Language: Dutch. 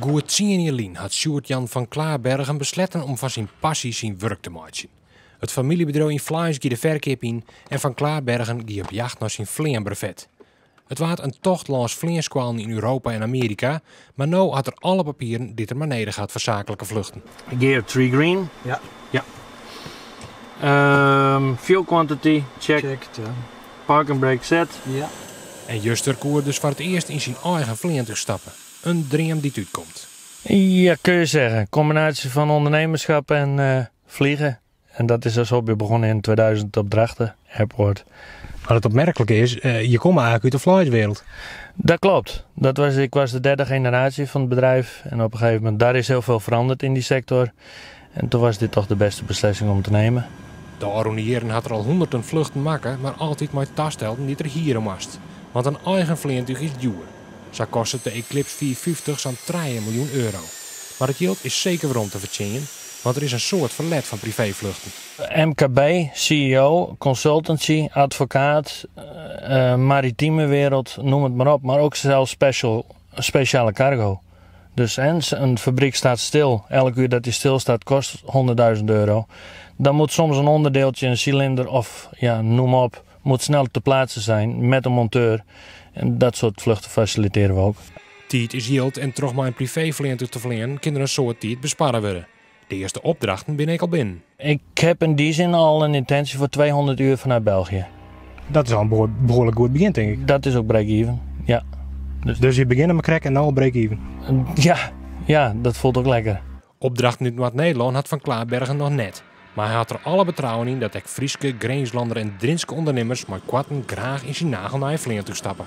Goed 10 jaar geleden had Sjoerd-Jan van Klaarbergen besloten om van zijn passie zijn werk te maken. Het familiebedrijf in Vlaams ging de verkeer in en van Klaarbergen ging op jacht naar zijn vleembrevet. Het was een tocht langs vleenskwalen in Europa en Amerika, maar nu had er alle papieren dit er maar neder gaat voor zakelijke vluchten. Gear 3 green. Ja. Ja. Fuel quantity, check. Checked, ja. Park and brake set. Ja. En Juster koer dus voor het eerst in zijn eigen vleen te stappen. Een droom die uitkomt. Ja, kun je zeggen. Combinatie van ondernemerschap en vliegen. En dat is als hobby begonnen in 2000 op Drachten Airport. Wat het opmerkelijke is, je komt eigenlijk uit de vleeswereld. Dat klopt. Ik was de derde generatie van het bedrijf. En op een gegeven moment, daar is heel veel veranderd in die sector. En toen was dit toch de beste beslissing om te nemen. De Aronieren had er al honderden vluchten maken, maar altijd met tastelden die er hier moest. Want een eigen vliegtuig is duur. Zo kost het de Eclipse 450 zo'n 3 miljoen euro. Maar het geld is zeker weer om te verdienen, want er is een soort verlet van privévluchten. MKB, CEO, consultancy, advocaat, maritieme wereld, noem het maar op. Maar ook zelfs speciale cargo. Dus een fabriek staat stil. Elk uur dat die stilstaat kost 100.000 euro. Dan moet soms een onderdeeltje, een cilinder of ja, noem op, moet snel te plaatsen zijn met een monteur. En dat soort vluchten faciliteren we ook. Tijd is geld en toch maar een privévliegtuig te vliegen kan er een soort tijd besparen worden. De eerste opdrachten ben ik al binnen. Ik heb in die zin al een intentie voor 200 uur vanuit België. Dat is al een behoorlijk goed begin, denk ik. Dat is ook break-even, ja. Dus je begint met crack en dan break-even. Ja, dat voelt ook lekker. Opdrachten uit Nederland had Van Klaarbergen nog net. Maar hij had er alle betrouwen in dat ik Frieske, Grenslander en Drinske ondernemers maar kwatten graag in zijn nagelnaaie vliegtuig stappen.